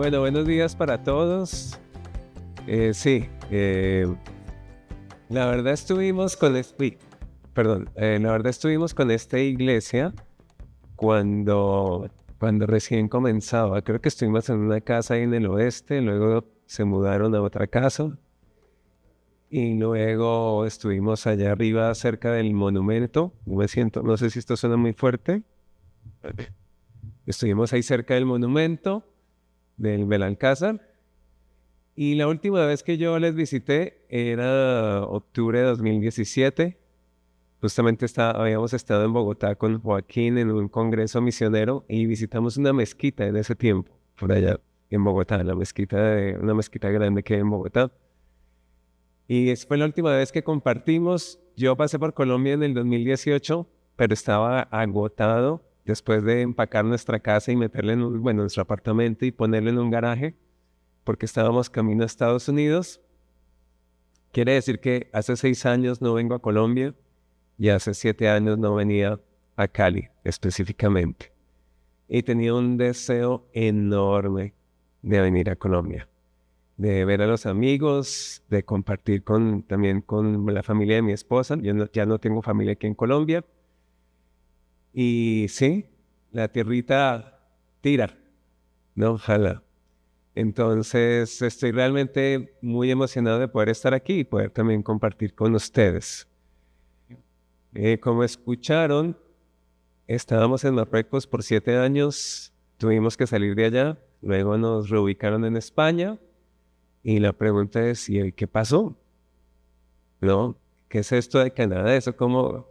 Bueno, buenos días para todos. Sí, la verdad estuvimos con la verdad estuvimos con esta iglesia cuando recién comenzaba. Creo que estuvimos en una casa ahí en el oeste, luego se mudaron a otra casa y luego estuvimos allá arriba cerca del monumento. No sé si esto suena muy fuerte. Estuvimos ahí cerca del monumento del Belalcázar. Y la última vez que yo les visité era octubre de 2017. Justamente habíamos estado en Bogotá con Joaquín en un congreso misionero y visitamos una mezquita en ese tiempo, por allá en Bogotá, una mezquita grande que hay en Bogotá. Y esa fue la última vez que compartimos. Yo pasé por Colombia en el 2018, pero estaba agotado después de empacar nuestra casa y meterla nuestro apartamento y ponerlo en un garaje, porque estábamos camino a Estados Unidos. Quiere decir que hace 6 años no vengo a Colombia y hace 7 años no venía a Cali específicamente. Y tenía un deseo enorme de venir a Colombia, de ver a los amigos, de compartir también con la familia de mi esposa. Ya no tengo familia aquí en Colombia. Y sí, la tierrita tira, no, ojalá. Entonces, estoy realmente muy emocionado de poder estar aquí y poder también compartir con ustedes. Como escucharon, estábamos en Marruecos por 7 años, tuvimos que salir de allá, luego nos reubicaron en España y la pregunta es, ¿y qué pasó? ¿No? ¿Qué es esto de Canadá? ¿Eso cómo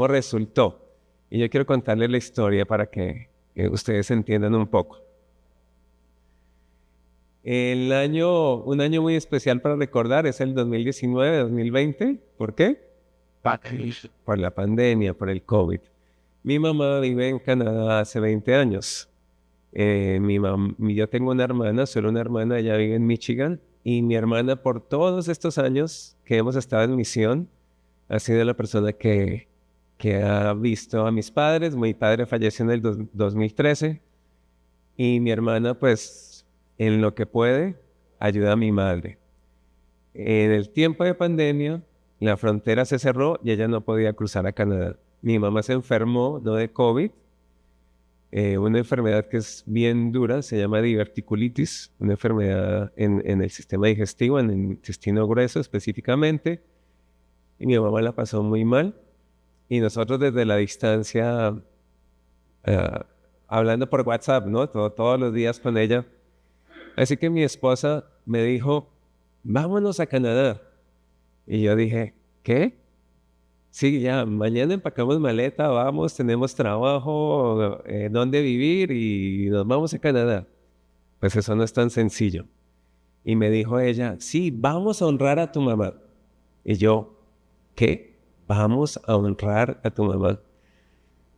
resultó? Y yo quiero contarles la historia para que ustedes entiendan un poco. Un año muy especial para recordar es el 2019-2020. ¿Por qué? Por la pandemia, por el COVID. Mi mamá vive en Canadá hace 20 años. Yo tengo una hermana, solo una hermana, ella vive en Michigan. Y mi hermana, por todos estos años que hemos estado en misión, ha sido la persona que ha visto a mis padres. Mi padre falleció en el 2013. Y mi hermana, pues, en lo que puede, ayuda a mi madre. En el tiempo de pandemia, la frontera se cerró y ella no podía cruzar a Canadá. Mi mamá se enfermó, no de COVID, una enfermedad que es bien dura, se llama diverticulitis, una enfermedad en el sistema digestivo, en el intestino grueso específicamente. Y mi mamá la pasó muy mal. Y nosotros desde la distancia, hablando por WhatsApp, ¿no? Todos los días con ella. Así que mi esposa me dijo, vámonos a Canadá. Y yo dije, ¿qué? Sí, ya, mañana empacamos maleta, vamos, tenemos trabajo, dónde vivir y nos vamos a Canadá. Pues eso no es tan sencillo. Y me dijo ella, sí, vamos a honrar a tu mamá. Y yo, ¿qué? Vamos a honrar a tu mamá.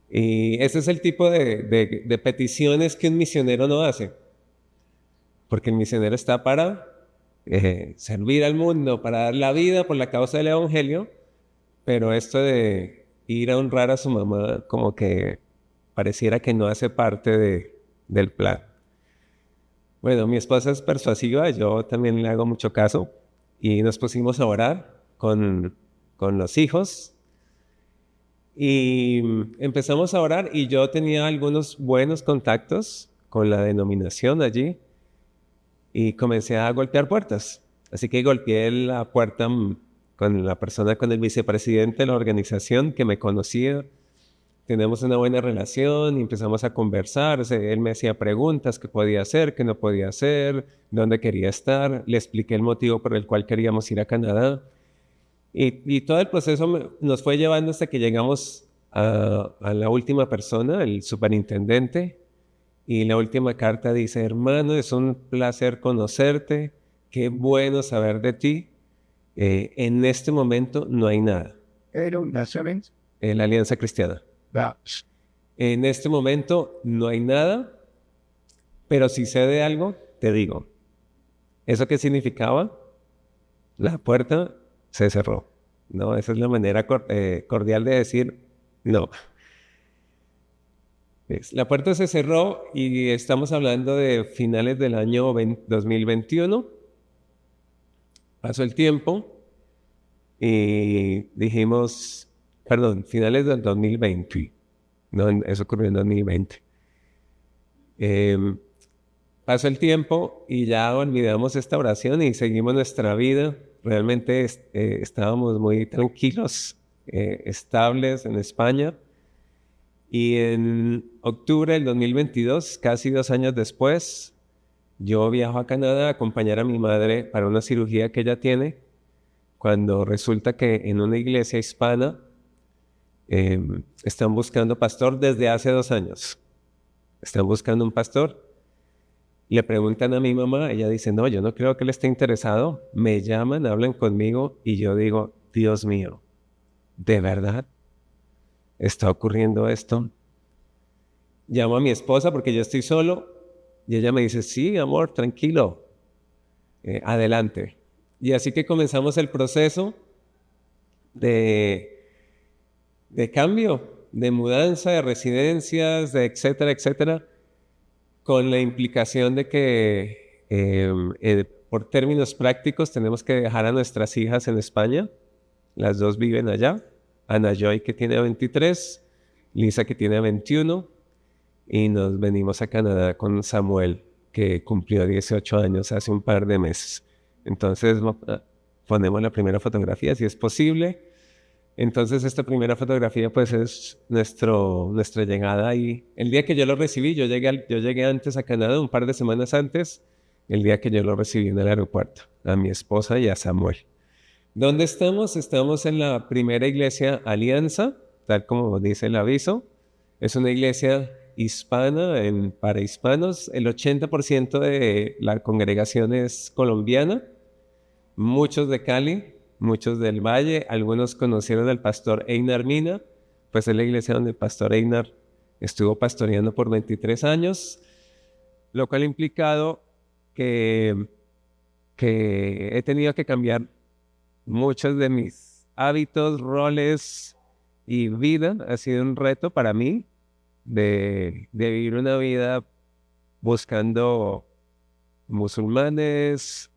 Y ese es el tipo de peticiones que un misionero no hace. Porque el misionero está para servir al mundo, para dar la vida por la causa del evangelio, pero esto de ir a honrar a su mamá como que pareciera que no hace parte del plan. Bueno, mi esposa es persuasiva, yo también le hago mucho caso y nos pusimos a orar con los hijos y empezamos a orar y yo tenía algunos buenos contactos con la denominación allí. Y comencé a golpear puertas. Así que golpeé la puerta con la persona, con el vicepresidente de la organización que me conocía. Tenemos una buena relación y empezamos a conversar. O sea, él me hacía preguntas, qué podía hacer, qué no podía hacer, dónde quería estar. Le expliqué el motivo por el cual queríamos ir a Canadá. Y todo el proceso nos fue llevando hasta que llegamos a la última persona, el superintendente. Y la última carta dice, hermano, es un placer conocerte, qué bueno saber de ti. En este momento no hay nada. La Alianza Cristiana. En este momento no hay nada, pero si sé de algo, te digo. ¿Eso qué significaba? La puerta se cerró. ¿No? Esa es la manera cordial de decir no. La puerta se cerró y estamos hablando de finales del año 2021. Pasó el tiempo y dijimos, perdón, finales del 2020. No, eso ocurrió en 2020. Pasó el tiempo y ya olvidamos esta oración y seguimos nuestra vida. Realmente estábamos muy tranquilos, estables en España. Y en octubre del 2022, casi 2 años después, yo viajo a Canadá a acompañar a mi madre para una cirugía que ella tiene, cuando resulta que en una iglesia hispana están buscando pastor desde hace 2 años. Están buscando un pastor. Le preguntan a mi mamá, ella dice, no, yo no creo que él esté interesado. Me llaman, hablan conmigo y yo digo, Dios mío, ¿de verdad está ocurriendo esto? Llamo a mi esposa porque yo estoy solo y ella me dice, sí, amor, tranquilo, adelante. Y así que comenzamos el proceso de cambio, de mudanza, de residencias, de etcétera, etcétera, con la implicación de que por términos prácticos tenemos que dejar a nuestras hijas en España. Las dos viven allá. Ana Joy, que tiene 23, Lisa, que tiene 21, y nos venimos a Canadá con Samuel, que cumplió 18 años hace un par de meses. Entonces ponemos la primera fotografía, si es posible. Entonces esta primera fotografía pues es nuestra llegada ahí. El día que yo lo recibí, yo llegué antes a Canadá, un par de semanas antes, el día que yo lo recibí en el aeropuerto, a mi esposa y a Samuel. ¿Dónde estamos? Estamos en la primera iglesia Alianza, tal como dice el aviso. Es una iglesia hispana, para hispanos. El 80% de la congregación es colombiana, muchos de Cali, muchos del Valle. Algunos conocieron al pastor Einar Mina, pues es la iglesia donde el pastor Einar estuvo pastoreando por 23 años, lo cual ha implicado que he tenido que cambiar muchos de mis hábitos, roles y vida. Ha sido un reto para mí de vivir una vida buscando musulmanes,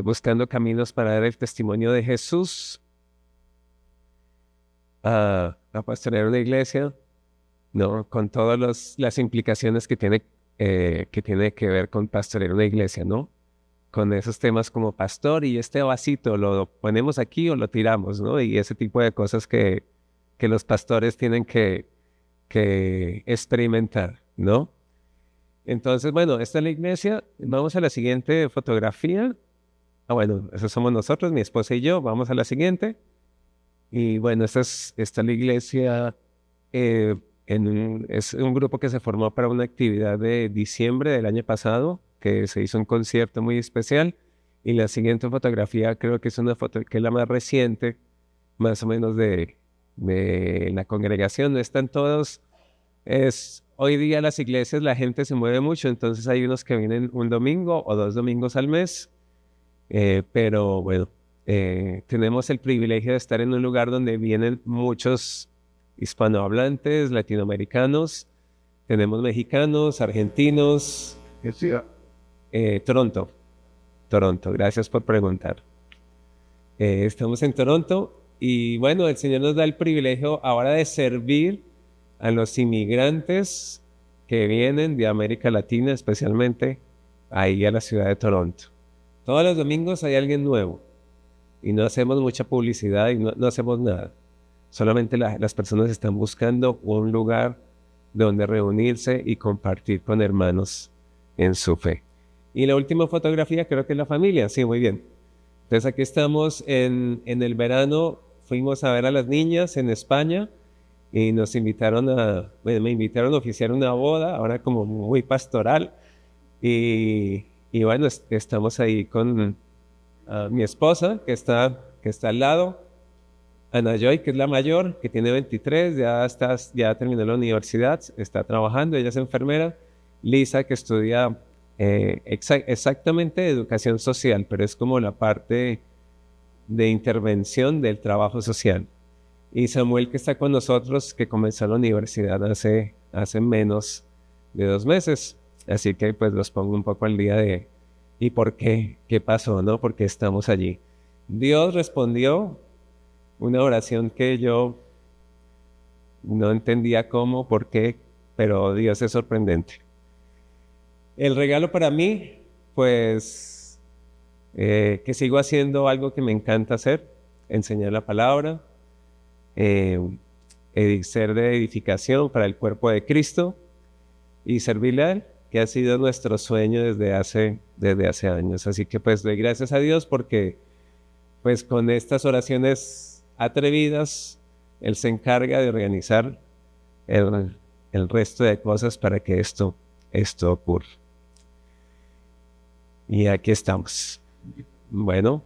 buscando caminos para dar el testimonio de Jesús, a pastorear una iglesia, ¿no? Con todas las implicaciones que tiene que ver con pastorear una iglesia, ¿no? Con esos temas como pastor y este vasito, ¿lo ponemos aquí o lo tiramos, ¿no? Y ese tipo de cosas que los pastores tienen que experimentar, ¿no? Entonces, bueno, esta es la iglesia. Vamos a la siguiente fotografía. Bueno, eso somos nosotros, mi esposa y yo. Vamos a la siguiente. Y bueno, esta es la iglesia. Es un grupo que se formó para una actividad de diciembre del año pasado, que se hizo un concierto muy especial. Y la siguiente fotografía creo que es una foto que es la más reciente, más o menos de la congregación. No están todos. Hoy día las iglesias, la gente se mueve mucho, entonces hay unos que vienen un domingo o 2 domingos al mes. Pero bueno, tenemos el privilegio de estar en un lugar donde vienen muchos hispanohablantes, latinoamericanos. Tenemos mexicanos, argentinos. ¿Qué ciudad? Toronto. Toronto, gracias por preguntar. Estamos en Toronto y bueno, el Señor nos da el privilegio ahora de servir a los inmigrantes que vienen de América Latina, especialmente ahí a la ciudad de Toronto. Todos los domingos hay alguien nuevo y no hacemos mucha publicidad y no hacemos nada. Solamente las personas están buscando un lugar donde reunirse y compartir con hermanos en su fe. Y la última fotografía creo que es la familia. Sí, muy bien. Entonces aquí estamos en el verano. Fuimos a ver a las niñas en España y nos invitaron me invitaron a oficiar una boda, ahora como muy pastoral. Y bueno, estamos ahí con mi esposa, que está al lado, Ana Joy, que es la mayor, que tiene 23, ya terminó la universidad, está trabajando, ella es enfermera. Lisa, que estudia exactamente educación social, pero es como la parte de intervención del trabajo social. Y Samuel, que está con nosotros, que comenzó la universidad hace menos de 2 meses. Así que pues los pongo un poco al día de ¿y por qué? ¿Qué pasó? ¿No? ¿Por qué estamos allí? Dios respondió una oración que yo no entendía cómo, por qué, pero Dios es sorprendente. El regalo para mí, pues, que sigo haciendo algo que me encanta hacer, enseñar la palabra, eh, ser de edificación para el cuerpo de Cristo y servirle a Él, que ha sido nuestro sueño desde hace años. Así que pues doy gracias a Dios porque pues con estas oraciones atrevidas, Él se encarga de organizar el resto de cosas para que esto ocurra. Y aquí estamos. Bueno,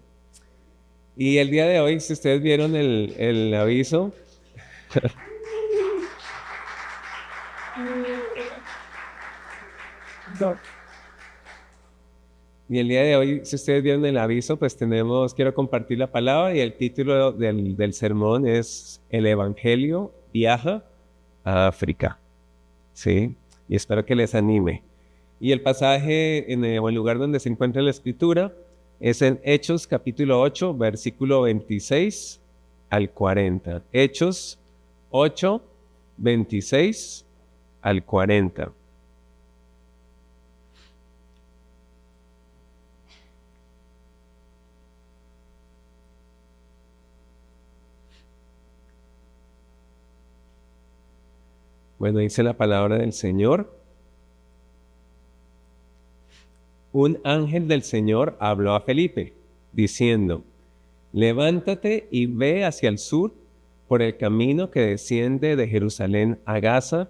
y el día de hoy, si ustedes vieron el aviso, y el día de hoy, si ustedes vieron el aviso, pues quiero compartir la palabra y el título del sermón es El Evangelio viaja a África. ¿Sí? Y espero que les anime. Y el pasaje o el lugar donde se encuentra la escritura es en Hechos capítulo 8, versículo 26 al 40. Hechos 8, 26 al 40. Bueno, dice la palabra del Señor. Un ángel del Señor habló a Felipe, diciendo: levántate y ve hacia el sur por el camino que desciende de Jerusalén a Gaza,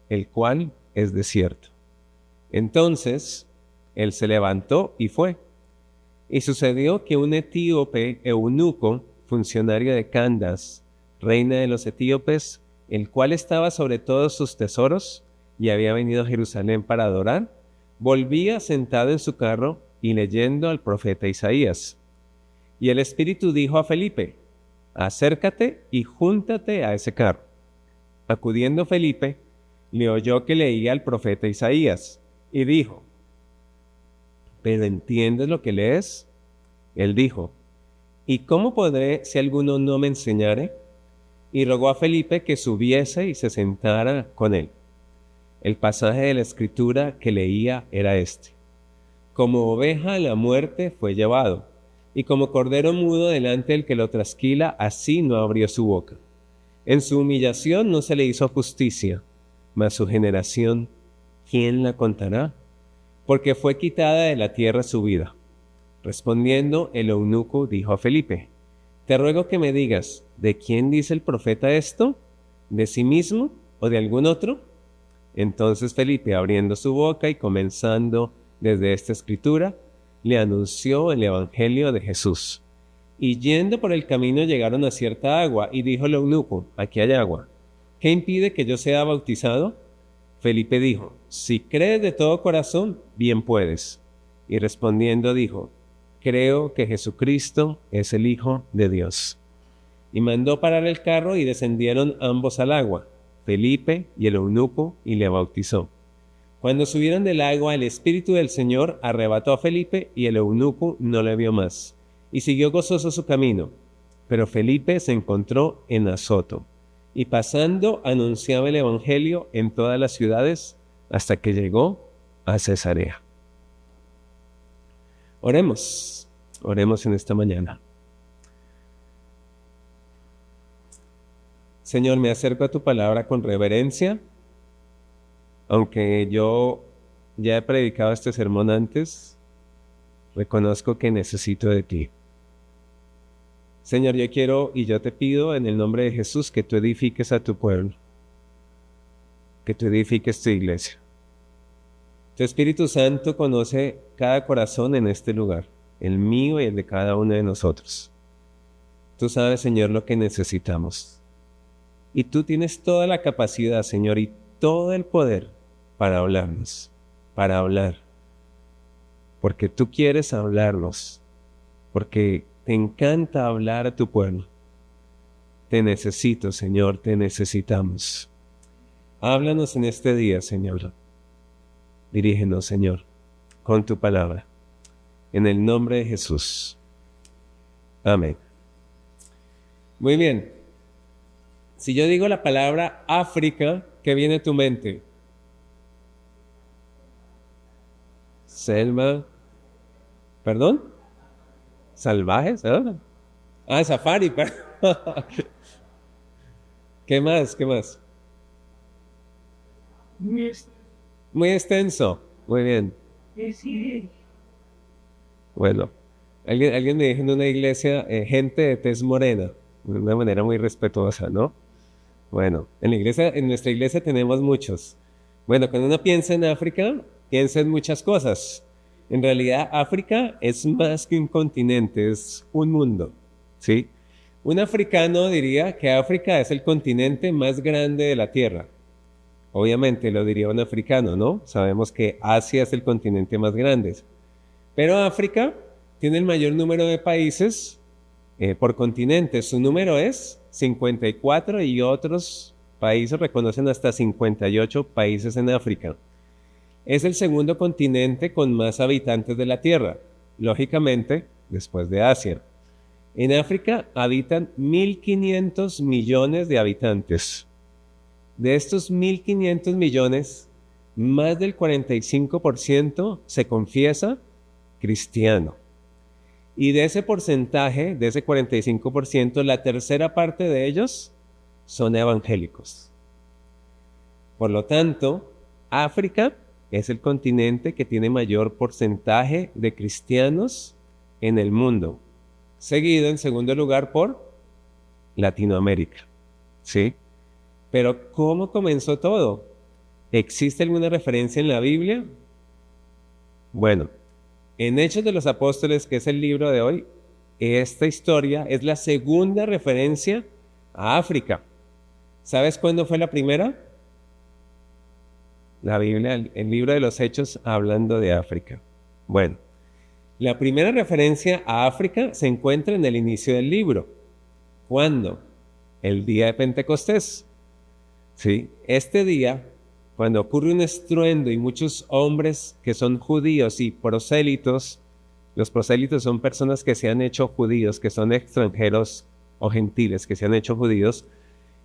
el cual es desierto. Entonces él se levantó y fue. Y sucedió que un etíope eunuco, funcionario de Candace, reina de los etíopes, el cual estaba sobre todos sus tesoros y había venido a Jerusalén para adorar, volvía sentado en su carro y leyendo al profeta Isaías. Y el Espíritu dijo a Felipe: acércate y júntate a ese carro. Acudiendo Felipe, le oyó que leía al profeta Isaías, y dijo: ¿pero entiendes lo que lees? Él dijo: ¿y cómo podré si alguno no me enseñare? Y rogó a Felipe que subiese y se sentara con él. El pasaje de la escritura que leía era este: como oveja a la muerte fue llevado, y como cordero mudo delante del que lo trasquila, así no abrió su boca. En su humillación no se le hizo justicia, mas su generación, ¿quién la contará? Porque fue quitada de la tierra su vida. Respondiendo, el eunuco dijo a Felipe: te ruego que me digas, ¿de quién dice el profeta esto? ¿De sí mismo o de algún otro? Entonces Felipe, abriendo su boca y comenzando desde esta escritura, le anunció el evangelio de Jesús. Y yendo por el camino llegaron a cierta agua, y dijo el eunuco: aquí hay agua. ¿Qué impide que yo sea bautizado? Felipe dijo: si crees de todo corazón, bien puedes. Y respondiendo dijo: creo que Jesucristo es el Hijo de Dios. Y mandó parar el carro y descendieron ambos al agua, Felipe y el eunuco, y le bautizó. Cuando subieron del agua, el Espíritu del Señor arrebató a Felipe y el eunuco no le vio más, y siguió gozoso su camino. Pero Felipe se encontró en Azoto, y pasando anunciaba el evangelio en todas las ciudades hasta que llegó a Cesarea. Oremos en esta mañana. Señor, me acerco a tu palabra con reverencia, aunque yo ya he predicado este sermón antes, reconozco que necesito de ti. Señor, yo quiero y yo te pido en el nombre de Jesús que tú edifiques a tu pueblo, que tú edifiques tu iglesia. Tu Espíritu Santo conoce cada corazón en este lugar, el mío y el de cada uno de nosotros. Tú sabes, Señor, lo que necesitamos. Y tú tienes toda la capacidad, Señor, y todo el poder para hablarnos, para hablar. Porque tú quieres hablarnos, porque te encanta hablar a tu pueblo. Te necesito, Señor, te necesitamos. Háblanos en este día, Señor. Dirígenos, Señor, con tu palabra. En el nombre de Jesús. Amén. Muy bien. Si yo digo la palabra África, ¿qué viene a tu mente? Selva. ¿Perdón? ¿Salvajes? Safari. ¿Qué más? ¿Qué más? Muy extenso. Muy bien. Bueno, alguien me dijo en una iglesia, gente de tez morena, de una manera muy respetuosa, ¿no? Bueno, en nuestra iglesia tenemos muchos. Bueno, cuando uno piensa en África, piensa en muchas cosas. En realidad, África es más que un continente, es un mundo, ¿sí? Un africano diría que África es el continente más grande de la Tierra. Obviamente lo diría un africano, ¿no? Sabemos que Asia es el continente más grande. Pero África tiene el mayor número de países por continente. Su número es 54 y otros países reconocen hasta 58 países en África. Es el segundo continente con más habitantes de la Tierra, lógicamente después de Asia. En África habitan 1.500 millones de habitantes. De estos 1.500 millones, más del 45% se confiesa cristiano. Y de ese porcentaje, de ese 45%, la tercera parte de ellos son evangélicos. Por lo tanto, África es el continente que tiene mayor porcentaje de cristianos en el mundo, seguido en segundo lugar por Latinoamérica. ¿Sí? Pero ¿cómo comenzó todo? ¿Existe alguna referencia en la Biblia? Bueno, en Hechos de los Apóstoles, que es el libro de hoy, esta historia es la segunda referencia a África. ¿Sabes cuándo fue la primera? La Biblia, el libro de los Hechos, hablando de África. Bueno, la primera referencia a África se encuentra en el inicio del libro. ¿Cuándo? El día de Pentecostés. ¿Sí? Este día, cuando ocurre un estruendo y muchos hombres que son judíos y prosélitos, los prosélitos son personas que se han hecho judíos, que son extranjeros o gentiles, que se han hecho judíos,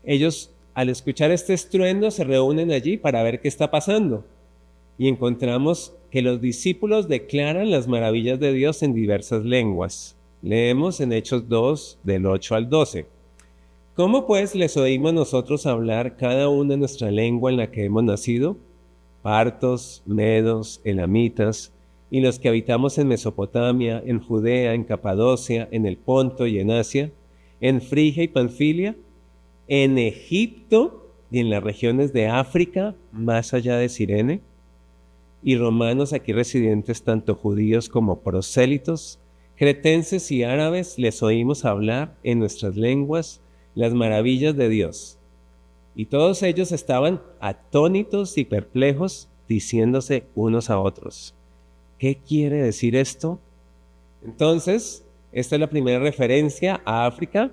ellos al escuchar este estruendo se reúnen allí para ver qué está pasando. Y encontramos que los discípulos declaran las maravillas de Dios en diversas lenguas. Leemos en Hechos 2, del 8 al 12. ¿Cómo pues les oímos nosotros hablar cada uno en nuestra lengua en la que hemos nacido? Partos, medos, elamitas, y los que habitamos en Mesopotamia, en Judea, en Capadocia, en el Ponto y en Asia, en Frigia y Panfilia, en Egipto y en las regiones de África, más allá de Cirene, y romanos aquí residentes, tanto judíos como prosélitos, cretenses y árabes, les oímos hablar en nuestras lenguas las maravillas de Dios. Y todos ellos estaban atónitos y perplejos, diciéndose unos a otros: ¿qué quiere decir esto? Entonces, esta es la primera referencia a África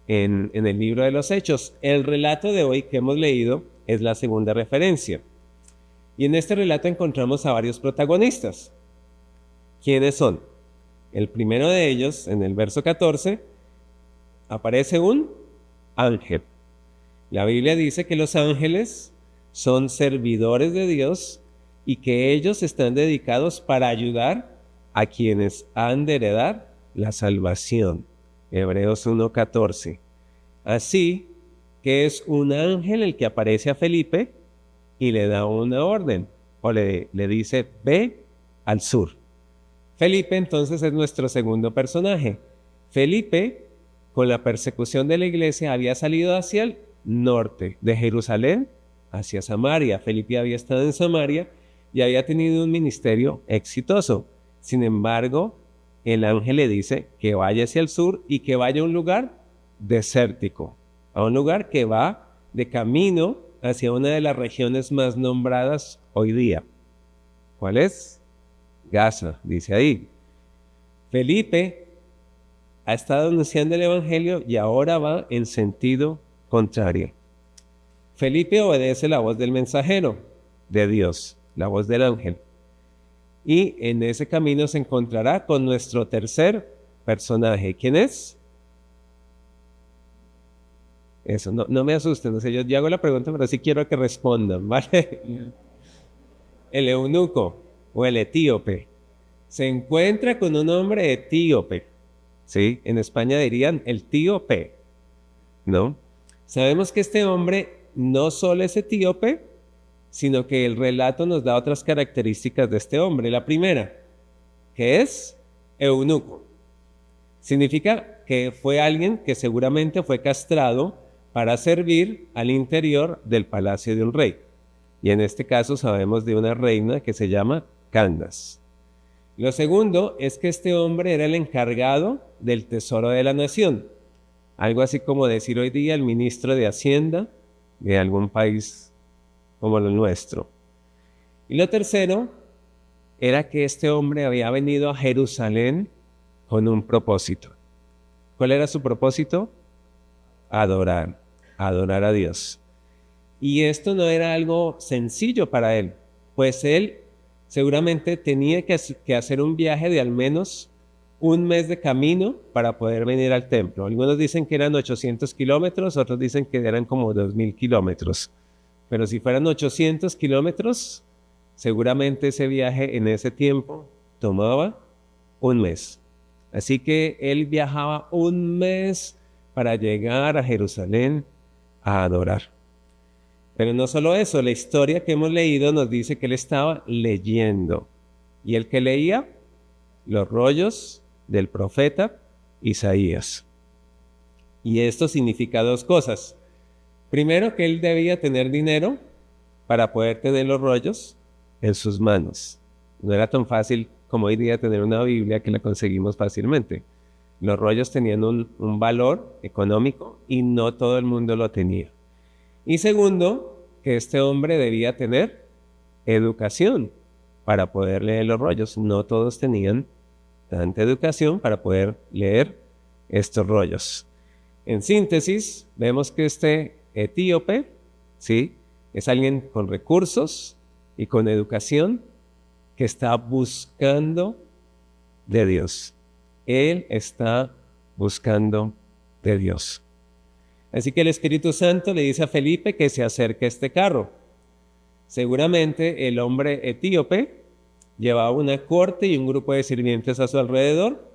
en el libro de los Hechos. El relato de hoy que hemos leído es la segunda referencia. Y en este relato encontramos a varios protagonistas. ¿Quiénes son? El primero de ellos, en el verso 14, aparece un ángel. La Biblia dice que los ángeles son servidores de Dios y que ellos están dedicados para ayudar a quienes han de heredar la salvación. Hebreos 1:14. Así que es un ángel el que aparece a Felipe y le da una orden, o le dice: ve al sur. Felipe entonces es nuestro segundo personaje. Felipe, con la persecución de la iglesia, había salido hacia el norte, de Jerusalén hacia Samaria. Felipe había estado en Samaria y había tenido un ministerio exitoso. Sin embargo, el ángel le dice que vaya hacia el sur y que vaya a un lugar desértico, a un lugar que va de camino hacia una de las regiones más nombradas hoy día. ¿Cuál es? Gaza, dice ahí. Felipe, ha estado anunciando el Evangelio y ahora va en sentido contrario. Felipe obedece la voz del mensajero de Dios, la voz del ángel. Y en ese camino se encontrará con nuestro tercer personaje. ¿Quién es? Eso, no me asusten. O sea, yo hago la pregunta, pero sí quiero que respondan, ¿vale? El eunuco o el etíope se encuentra con un hombre etíope. ¿Sí? En España dirían el tío P, ¿no? Sabemos que este hombre no solo es etíope, sino que el relato nos da otras características de este hombre. La primera, que es eunuco. Significa que fue alguien que seguramente fue castrado para servir al interior del palacio de un rey. Y en este caso sabemos de una reina que se llama Candace. Lo segundo es que este hombre era el encargado del tesoro de la nación. Algo así como decir hoy día el ministro de Hacienda de algún país como el nuestro. Y lo tercero era que este hombre había venido a Jerusalén con un propósito. ¿Cuál era su propósito? Adorar a Dios. Y esto no era algo sencillo para él, pues él seguramente tenía que hacer un viaje de al menos un mes de camino para poder venir al templo. Algunos dicen que eran 800 kilómetros, otros dicen que eran como 2000 kilómetros. Pero si fueran 800 kilómetros, seguramente ese viaje en ese tiempo tomaba un mes. Así que él viajaba un mes para llegar a Jerusalén a adorar. Pero no solo eso, la historia que hemos leído nos dice que él estaba leyendo. ¿Y el que leía? Los rollos del profeta Isaías. Y esto significa dos cosas. Primero, que él debía tener dinero para poder tener los rollos en sus manos. No era tan fácil como hoy día tener una Biblia que la conseguimos fácilmente. Los rollos tenían un valor económico y no todo el mundo lo tenía. Y segundo, que este hombre debía tener educación para poder leer los rollos. No todos tenían tanta educación para poder leer estos rollos. En síntesis, vemos que este etíope, ¿sí?, es alguien con recursos y con educación que está buscando de Dios. Él está buscando de Dios. Así que el Espíritu Santo le dice a Felipe que se acerque a este carro. Seguramente el hombre etíope llevaba una corte y un grupo de sirvientes a su alrededor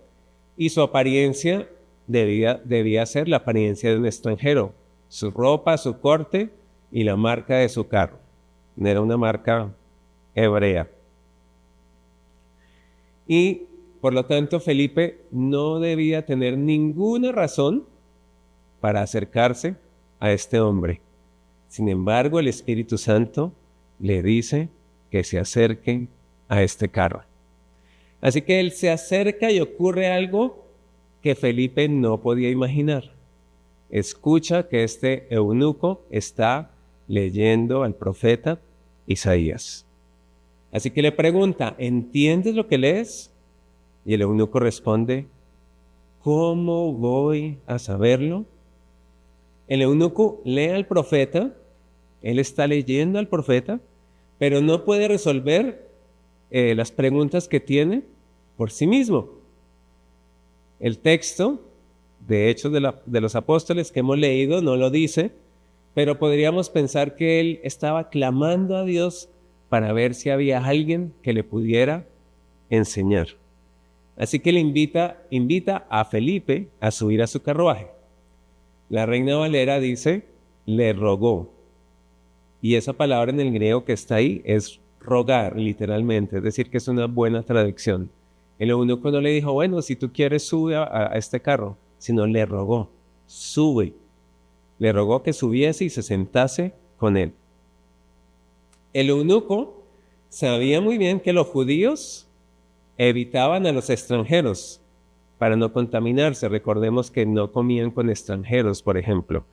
y su apariencia debía ser la apariencia de un extranjero. Su ropa, su corte y la marca de su carro. No era una marca hebrea. Y por lo tanto Felipe no debía tener ninguna razón para acercarse a este hombre. Sin embargo, el Espíritu Santo le dice que se acerquen a este carro. Así que él se acerca y ocurre algo que Felipe no podía imaginar. Escucha que este eunuco está leyendo al profeta Isaías. Así que le pregunta, ¿entiendes lo que lees? Y el eunuco responde, ¿cómo voy a saberlo? El eunuco lee al profeta, él está leyendo al profeta, pero no puede resolver las preguntas que tiene por sí mismo. El texto de Hechos de los Apóstoles que hemos leído no lo dice, pero podríamos pensar que él estaba clamando a Dios para ver si había alguien que le pudiera enseñar. Así que le invita a Felipe a subir a su carruaje. La Reina Valera dice, le rogó. Y esa palabra en el griego que está ahí es rogar, literalmente. Es decir, que es una buena traducción. El eunuco no le dijo, bueno, si tú quieres sube a este carro, sino le rogó, sube. Le rogó que subiese y se sentase con él. El eunuco sabía muy bien que los judíos evitaban a los extranjeros para no contaminarse. Recordemos que no comían con extranjeros, por ejemplo.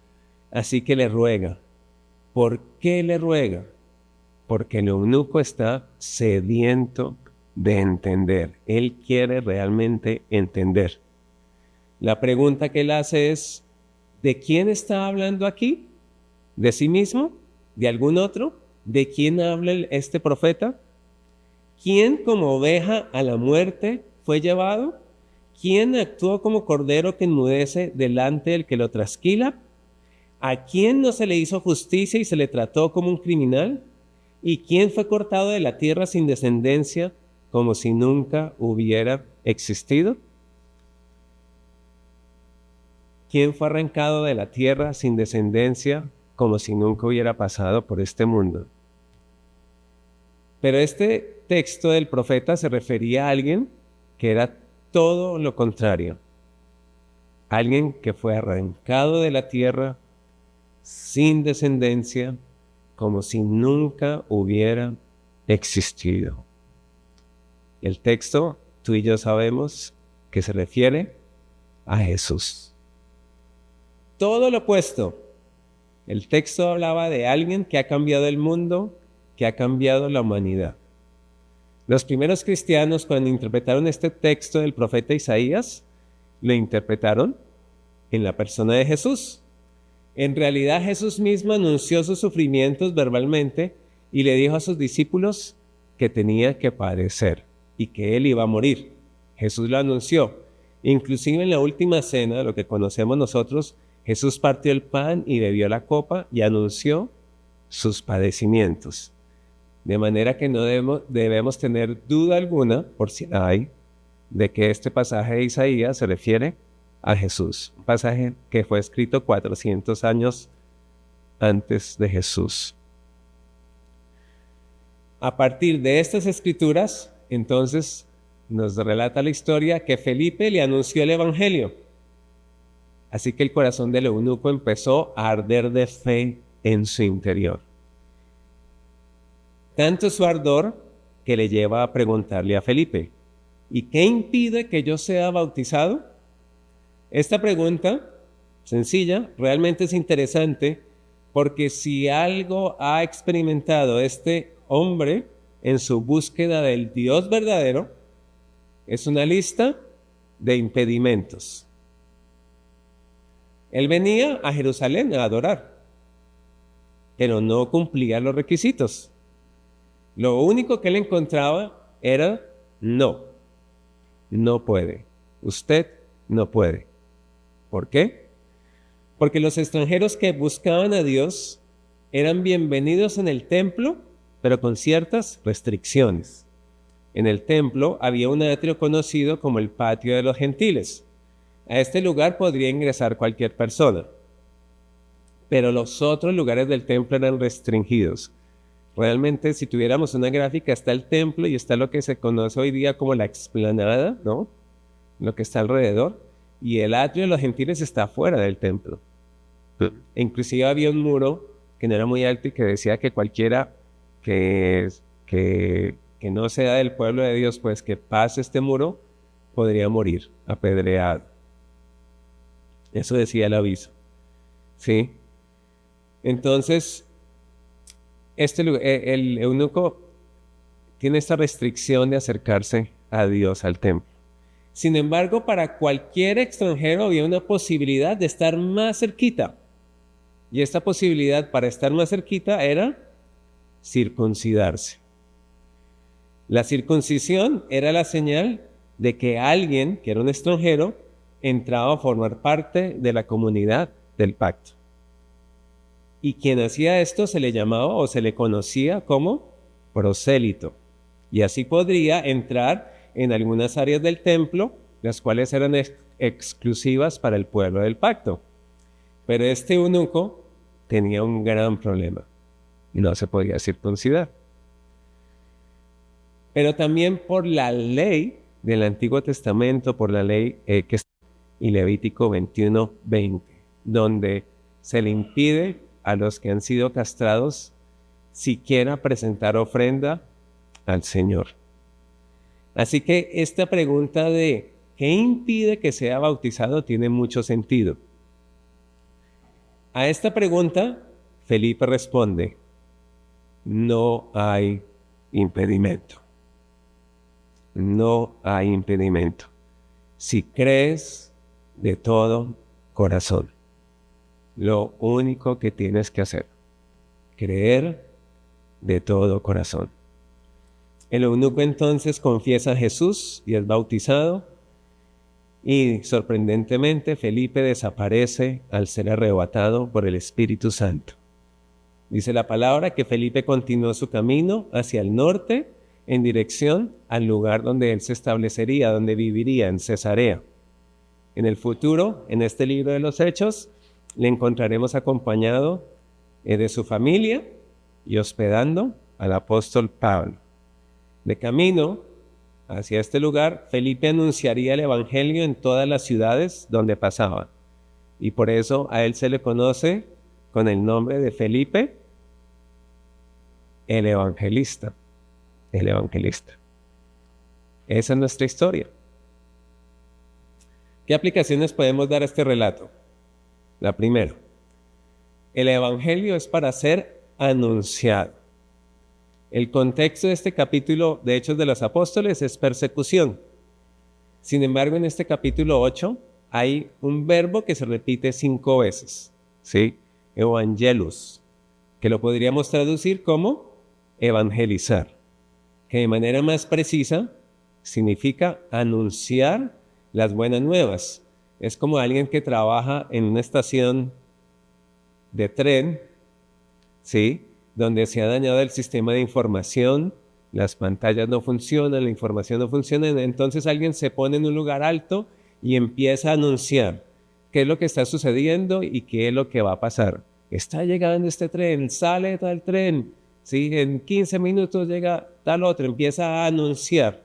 Así que le ruega. ¿Por qué le ruega? Porque el eunuco está sediento de entender. Él quiere realmente entender. La pregunta que él hace es, ¿de quién está hablando aquí? ¿De sí mismo? ¿De algún otro? ¿De quién habla este profeta? ¿Quién como oveja a la muerte fue llevado? ¿Quién actuó como cordero que enmudece delante del que lo trasquila? ¿A quién no se le hizo justicia y se le trató como un criminal? ¿Y quién fue cortado de la tierra sin descendencia, como si nunca hubiera existido? ¿Quién fue arrancado de la tierra sin descendencia, como si nunca hubiera pasado por este mundo? Pero este texto del profeta se refería a alguien que era todo lo contrario. Alguien que fue arrancado de la tierra sin descendencia, como si nunca hubiera existido. El texto, tú y yo sabemos que se refiere a Jesús. Todo lo opuesto. El texto hablaba de alguien que ha cambiado el mundo, que ha cambiado la humanidad. Los primeros cristianos, cuando interpretaron este texto del profeta Isaías, lo interpretaron en la persona de Jesús. En realidad, Jesús mismo anunció sus sufrimientos verbalmente y le dijo a sus discípulos que tenía que padecer y que él iba a morir. Jesús lo anunció. Inclusive en la última cena, lo que conocemos nosotros, Jesús partió el pan y bebió la copa y anunció sus padecimientos. De manera que no debemos tener duda alguna, por si la hay, de que este pasaje de Isaías se refiere a Jesús. Un pasaje que fue escrito 400 años antes de Jesús. A partir de estas escrituras, entonces, nos relata la historia que Felipe le anunció el evangelio. Así que el corazón del eunuco empezó a arder de fe en su interior. Tanto su ardor que le lleva a preguntarle a Felipe, ¿y qué impide que yo sea bautizado? Esta pregunta, sencilla, realmente es interesante, porque si algo ha experimentado este hombre en su búsqueda del Dios verdadero, es una lista de impedimentos. Él venía a Jerusalén a adorar, pero no cumplía los requisitos. Lo único que él encontraba era no puede. Usted no puede. ¿Por qué? Porque los extranjeros que buscaban a Dios eran bienvenidos en el templo, pero con ciertas restricciones. En el templo había un atrio conocido como el patio de los gentiles. A este lugar podría ingresar cualquier persona, pero los otros lugares del templo eran restringidos. Realmente, si tuviéramos una gráfica, está el templo y está lo que se conoce hoy día como la explanada, ¿no? Lo que está alrededor. Y el atrio de los gentiles está fuera del templo. Inclusive había un muro que no era muy alto y que decía que cualquiera que no sea del pueblo de Dios, pues que pase este muro, podría morir apedreado. Eso decía el aviso. ¿Sí? Entonces, el eunuco tiene esta restricción de acercarse a Dios, al templo. Sin embargo, para cualquier extranjero había una posibilidad de estar más cerquita. Y esta posibilidad para estar más cerquita era circuncidarse. La circuncisión era la señal de que alguien, que era un extranjero, entraba a formar parte de la comunidad del pacto. Y quien hacía esto se le llamaba o se le conocía como prosélito. Y así podría entrar en algunas áreas del templo, las cuales eran exclusivas para el pueblo del pacto. Pero este eunuco tenía un gran problema y no se podía circuncidar. Pero también por la ley del Antiguo Testamento, por la ley que está en Levítico 21:20, donde se le impide a los que han sido castrados siquiera presentar ofrenda al Señor. Así que esta pregunta de ¿qué impide que sea bautizado? Tiene mucho sentido. A esta pregunta, Felipe responde, no hay impedimento. No hay impedimento. Si crees, de todo corazón. Lo único que tienes que hacer, creer de todo corazón. El eunuco entonces confiesa a Jesús y es bautizado, y sorprendentemente Felipe desaparece al ser arrebatado por el Espíritu Santo. Dice la palabra que Felipe continuó su camino hacia el norte en dirección al lugar donde él se establecería, donde viviría, en Cesarea. En el futuro, en este libro de los Hechos, le encontraremos acompañado de su familia y hospedando al apóstol Pablo. De camino hacia este lugar, Felipe anunciaría el evangelio en todas las ciudades donde pasaba. Y por eso a él se le conoce con el nombre de Felipe, el evangelista. El evangelista. Esa es nuestra historia. ¿Qué aplicaciones podemos dar a este relato? La primera, el evangelio es para ser anunciado. El contexto de este capítulo de Hechos de los Apóstoles es persecución. Sin embargo, en este capítulo 8 hay un verbo que se repite 5 veces, ¿sí? Evangelus, que lo podríamos traducir como evangelizar, que de manera más precisa significa anunciar las buenas nuevas. Es como alguien que trabaja en una estación de tren, ¿sí?, donde se ha dañado el sistema de información, las pantallas no funcionan, la información no funciona, entonces alguien se pone en un lugar alto y empieza a anunciar qué es lo que está sucediendo y qué es lo que va a pasar. Está llegando este tren, sale tal tren, ¿sí?, en 15 minutos llega tal otro, empieza a anunciar.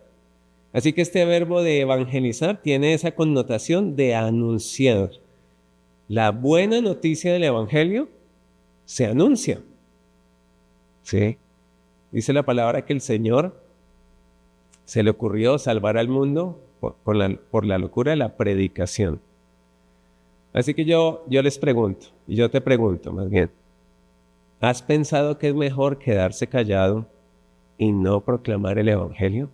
Así que este verbo de evangelizar tiene esa connotación de anunciar. La buena noticia del evangelio se anuncia. ¿Sí? Dice la palabra que el Señor se le ocurrió salvar al mundo por la locura de la predicación. Así que yo les pregunto, y yo te pregunto más bien, ¿has pensado que es mejor quedarse callado y no proclamar el evangelio?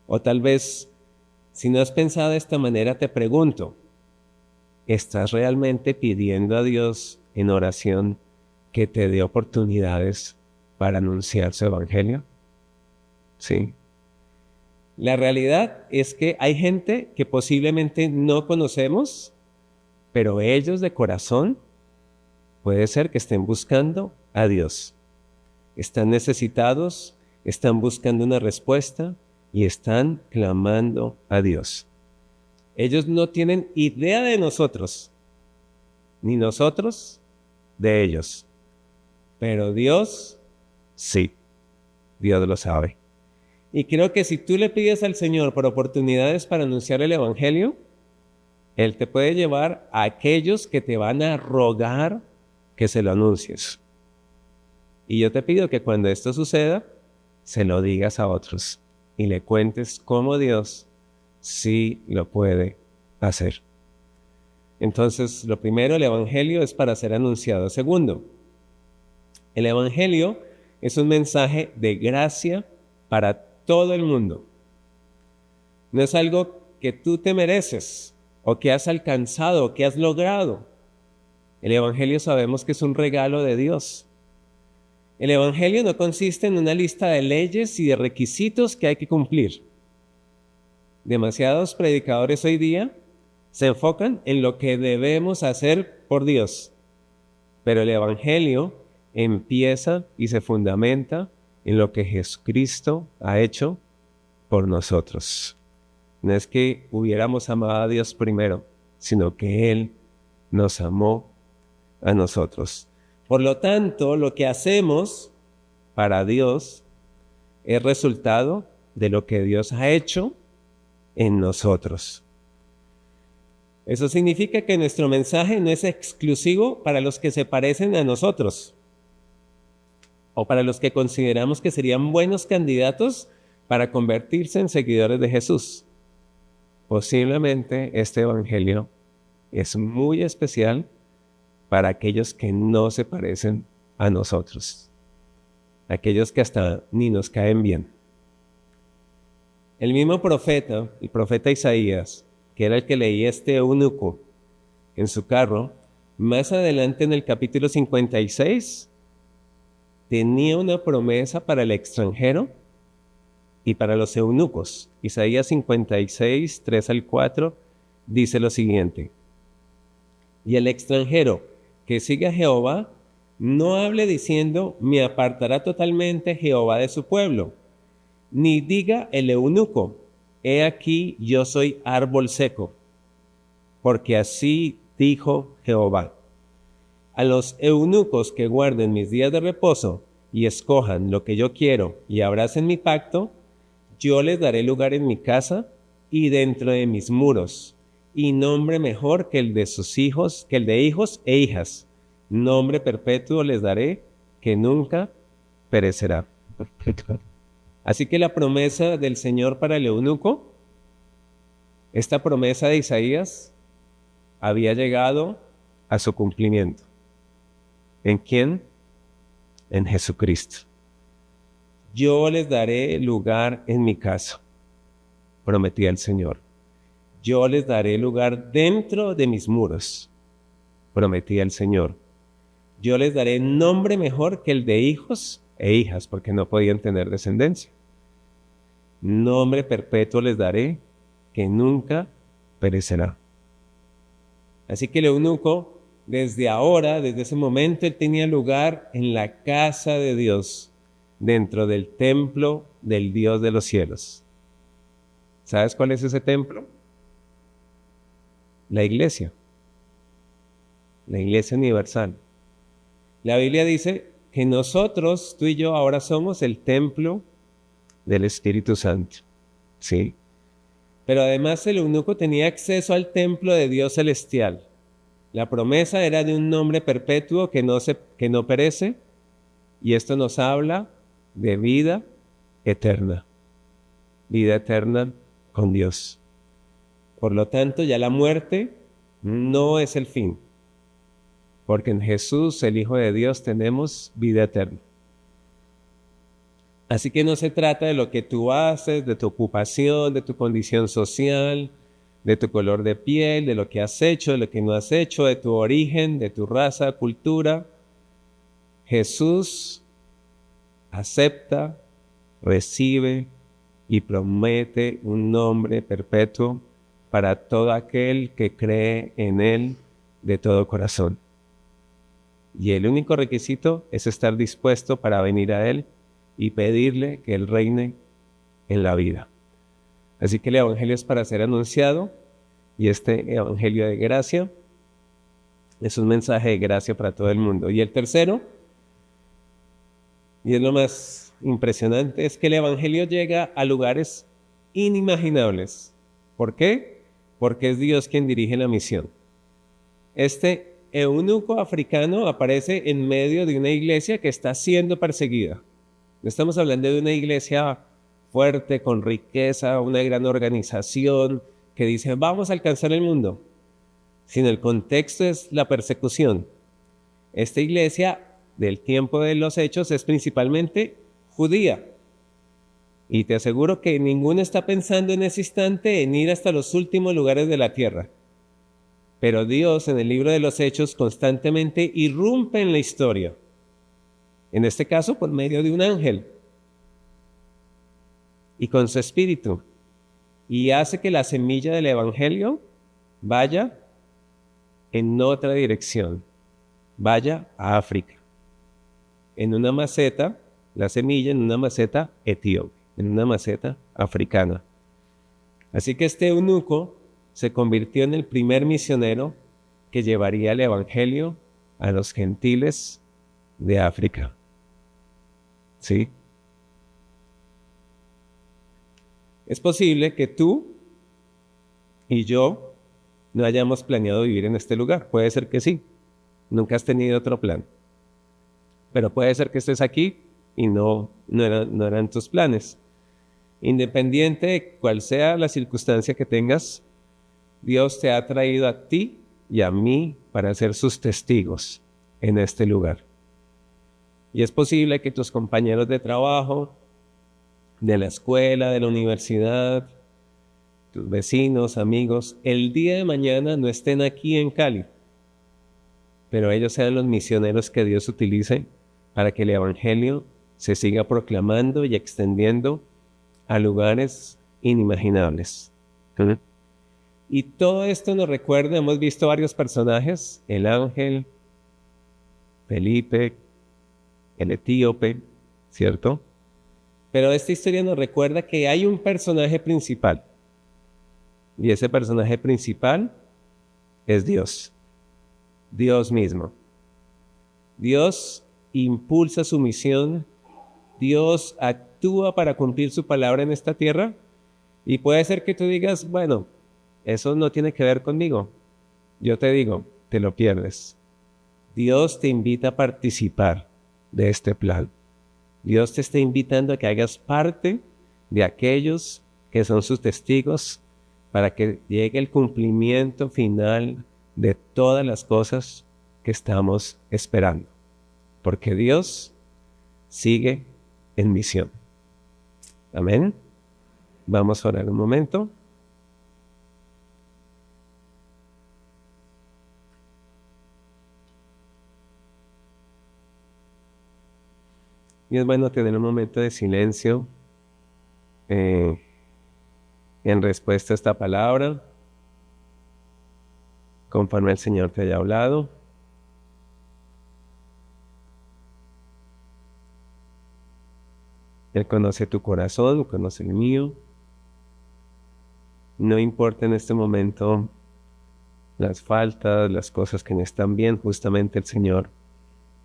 O tal vez, si no has pensado de esta manera, te pregunto, ¿estás realmente pidiendo a Dios en oración que te dé oportunidades para anunciar su evangelio? Sí. La realidad es que hay gente que posiblemente no conocemos, pero ellos de corazón puede ser que estén buscando a Dios. Están necesitados, están buscando una respuesta y están clamando a Dios. Ellos no tienen idea de nosotros, ni nosotros de ellos. Pero Dios, sí, Dios lo sabe. Y creo que si tú le pides al Señor por oportunidades para anunciar el evangelio, Él te puede llevar a aquellos que te van a rogar que se lo anuncies. Y yo te pido que cuando esto suceda, se lo digas a otros y le cuentes cómo Dios sí lo puede hacer. Entonces, lo primero, el evangelio es para ser anunciado. Segundo, el evangelio es un mensaje de gracia para todo el mundo. No es algo que tú te mereces o que has alcanzado o que has logrado. El evangelio sabemos que es un regalo de Dios. El evangelio no consiste en una lista de leyes y de requisitos que hay que cumplir. Demasiados predicadores hoy día se enfocan en lo que debemos hacer por Dios. Pero el evangelio empieza y se fundamenta en lo que Jesucristo ha hecho por nosotros. No es que hubiéramos amado a Dios primero, sino que Él nos amó a nosotros. Por lo tanto, lo que hacemos para Dios es resultado de lo que Dios ha hecho en nosotros. Eso significa que nuestro mensaje no es exclusivo para los que se parecen a nosotros o para los que consideramos que serían buenos candidatos para convertirse en seguidores de Jesús. Posiblemente este evangelio es muy especial para aquellos que no se parecen a nosotros, aquellos que hasta ni nos caen bien. El mismo profeta, el profeta Isaías, que era el que leía este eunuco en su carro, más adelante en el capítulo 56, tenía una promesa para el extranjero y para los eunucos. Isaías 56, 3 al 4, dice lo siguiente: y el extranjero que siga a Jehová, no hable diciendo, me apartará totalmente Jehová de su pueblo, ni diga el eunuco, he aquí yo soy árbol seco, porque así dijo Jehová: a los eunucos que guarden mis días de reposo y escojan lo que yo quiero y abracen mi pacto, yo les daré lugar en mi casa y dentro de mis muros, y nombre mejor que el de sus hijos, que el de hijos e hijas. Nombre perpetuo les daré que nunca perecerá. Así que la promesa del Señor para el eunuco, esta promesa de Isaías, había llegado a su cumplimiento. ¿En quién? En Jesucristo. Yo les daré lugar en mi casa, prometía el Señor. Yo les daré lugar dentro de mis muros, prometía el Señor. Yo les daré nombre mejor que el de hijos e hijas, porque no podían tener descendencia. Nombre perpetuo les daré, que nunca perecerá. Así que el eunuco, desde ahora, desde ese momento, él tenía lugar en la casa de Dios, dentro del templo del Dios de los cielos. ¿Sabes cuál es ese templo? La iglesia universal. La Biblia dice que nosotros, tú y yo, ahora somos el templo del Espíritu Santo, ¿sí? Pero además el eunuco tenía acceso al templo de Dios celestial. La promesa era de un nombre perpetuo que no perece, y esto nos habla de vida eterna con Dios. Por lo tanto, ya la muerte no es el fin, porque en Jesús, el Hijo de Dios, tenemos vida eterna. Así que no se trata de lo que tú haces, de tu ocupación, de tu condición social, de tu color de piel, de lo que has hecho, de lo que no has hecho, de tu origen, de tu raza, cultura. Jesús acepta, recibe y promete un nombre perpetuo para todo aquel que cree en Él de todo corazón. Y el único requisito es estar dispuesto para venir a Él y pedirle que Él reine en la vida. Así que el Evangelio es para ser anunciado, y este Evangelio de gracia es un mensaje de gracia para todo el mundo. Y el tercero, y es lo más impresionante, es que el Evangelio llega a lugares inimaginables. ¿Por qué? Porque es Dios quien dirige la misión. Este eunuco africano aparece en medio de una iglesia que está siendo perseguida. No estamos hablando de una iglesia fuerte, con riqueza, una gran organización que dice, vamos a alcanzar el mundo. Sino el contexto es la persecución. Esta iglesia del tiempo de los Hechos es principalmente judía. Y te aseguro que ninguno está pensando en ese instante en ir hasta los últimos lugares de la tierra. Pero Dios en el libro de los Hechos constantemente irrumpe en la historia. En este caso por medio de un ángel y con su espíritu. Y hace que la semilla del Evangelio vaya en otra dirección. Vaya a África. En una maceta, la semilla en una maceta etíope, en una maceta africana. Así que este eunuco se convirtió en el primer misionero que llevaría el Evangelio a los gentiles de África. ¿Sí? Es posible que tú y yo no hayamos planeado vivir en este lugar. Puede ser que sí. Nunca has tenido otro plan. Pero puede ser que estés aquí y no eran tus planes. Independiente de cuál sea la circunstancia que tengas, Dios te ha traído a ti y a mí para ser sus testigos en este lugar. Y es posible que tus compañeros de trabajo, de la escuela, de la universidad, tus vecinos, amigos, el día de mañana no estén aquí en Cali, pero ellos sean los misioneros que Dios utilice para que el Evangelio se siga proclamando y extendiendo a lugares inimaginables. ¿Sí? Y todo esto nos recuerda, hemos visto varios personajes, el ángel, Felipe, el etíope, ¿cierto? Pero esta historia nos recuerda que hay un personaje principal, y ese personaje principal es Dios, Dios mismo. Dios impulsa su misión, Dios actúa para cumplir su palabra en esta tierra, y puede ser que tú digas, bueno, eso no tiene que ver conmigo. Yo te digo, te lo pierdes. Dios te invita a participar de este plan. Dios te está invitando a que hagas parte de aquellos que son sus testigos para que llegue el cumplimiento final de todas las cosas que estamos esperando. Porque Dios sigue en misión. Amén. Vamos a orar un momento. Y es bueno tener un momento de silencio en respuesta a esta palabra, conforme el Señor te haya hablado. Él conoce tu corazón, conoce el mío. No importa en este momento las faltas, las cosas que no están bien, justamente el Señor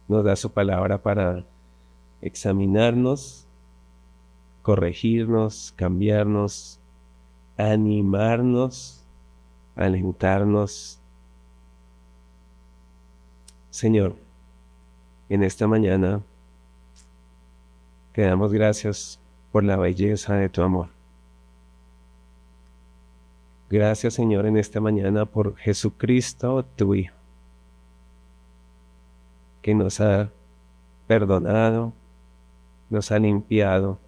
nos da su palabra para examinarnos, corregirnos, cambiarnos, animarnos, alentarnos. Señor, en esta mañana te damos gracias por la belleza de tu amor. Gracias, Señor, en esta mañana por Jesucristo, tu Hijo, que nos ha perdonado, nos ha limpiado,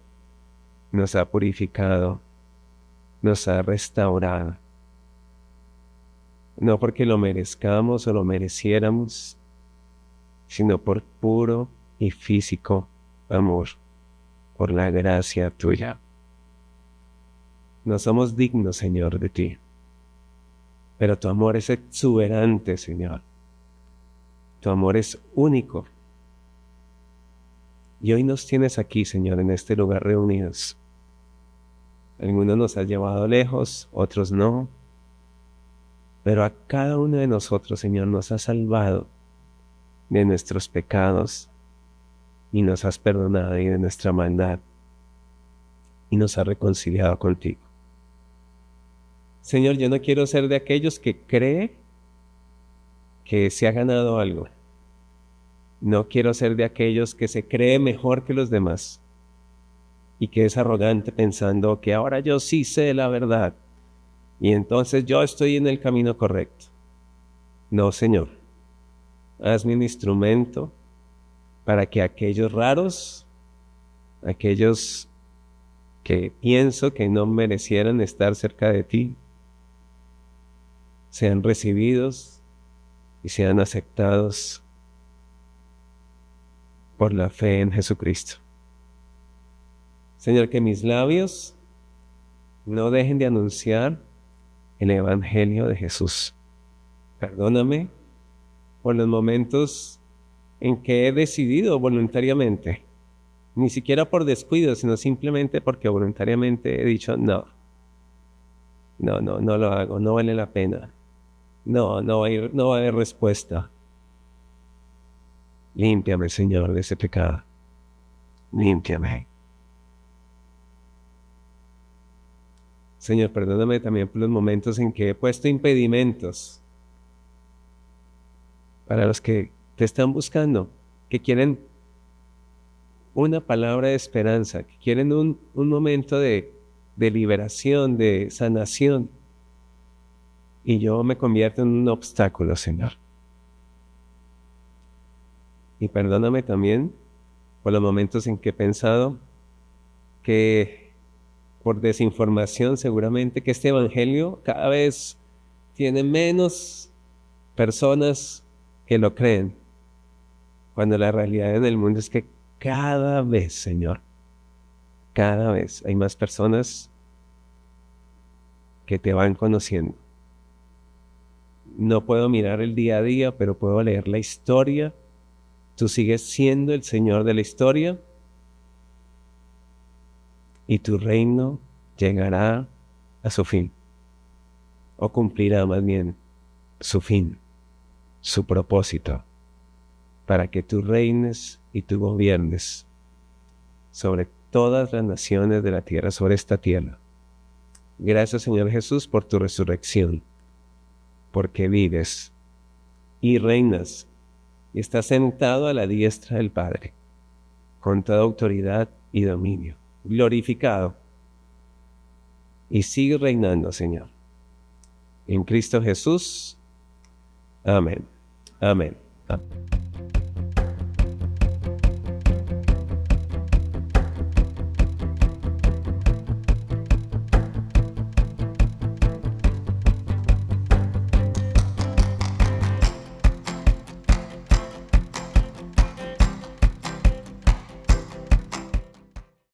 nos ha purificado, nos ha restaurado. No porque lo merezcamos o lo mereciéramos, sino por puro y físico amor, por la gracia tuya. No somos dignos, Señor, de ti, pero tu amor es exuberante, Señor. Tu amor es único. Y hoy nos tienes aquí, Señor, en este lugar reunidos. Algunos nos has llevado lejos, otros no. Pero a cada uno de nosotros, Señor, nos has salvado de nuestros pecados y nos has perdonado y de nuestra maldad y nos has reconciliado contigo. Señor, yo no quiero ser de aquellos que cree que se ha ganado algo. No quiero ser de aquellos que se cree mejor que los demás y que es arrogante pensando que ahora yo sí sé la verdad y entonces yo estoy en el camino correcto. No, Señor. Hazme un instrumento para que aquellos raros, aquellos que pienso que no merecieran estar cerca de ti, sean recibidos y sean aceptados por la fe en Jesucristo. Señor, que mis labios no dejen de anunciar el Evangelio de Jesús. Perdóname por los momentos en que he decidido voluntariamente, ni siquiera por descuido, sino simplemente porque voluntariamente he dicho no lo hago, no vale la pena. No va a haber respuesta. Límpiame, Señor, de ese pecado. Límpiame. Señor, perdóname también por los momentos en que he puesto impedimentos para los que te están buscando, que quieren una palabra de esperanza, que quieren un momento de liberación, de sanación. Y yo me convierto en un obstáculo, Señor. Y perdóname también por los momentos en que he pensado que por desinformación seguramente, que este evangelio cada vez tiene menos personas que lo creen, cuando la realidad en el mundo es que cada vez, Señor, cada vez hay más personas que te van conociendo. No puedo mirar el día a día, pero puedo leer la historia. Tú sigues siendo el Señor de la historia y tu reino llegará a su fin, o cumplirá más bien su fin, su propósito, para que tú reines y tú gobiernes sobre todas las naciones de la tierra, sobre esta tierra. Gracias, Señor Jesús, por tu resurrección, porque vives y reinas y estás sentado a la diestra del Padre, con toda autoridad y dominio, glorificado, y sigue reinando, Señor. En Cristo Jesús. Amén. Amén. Amén.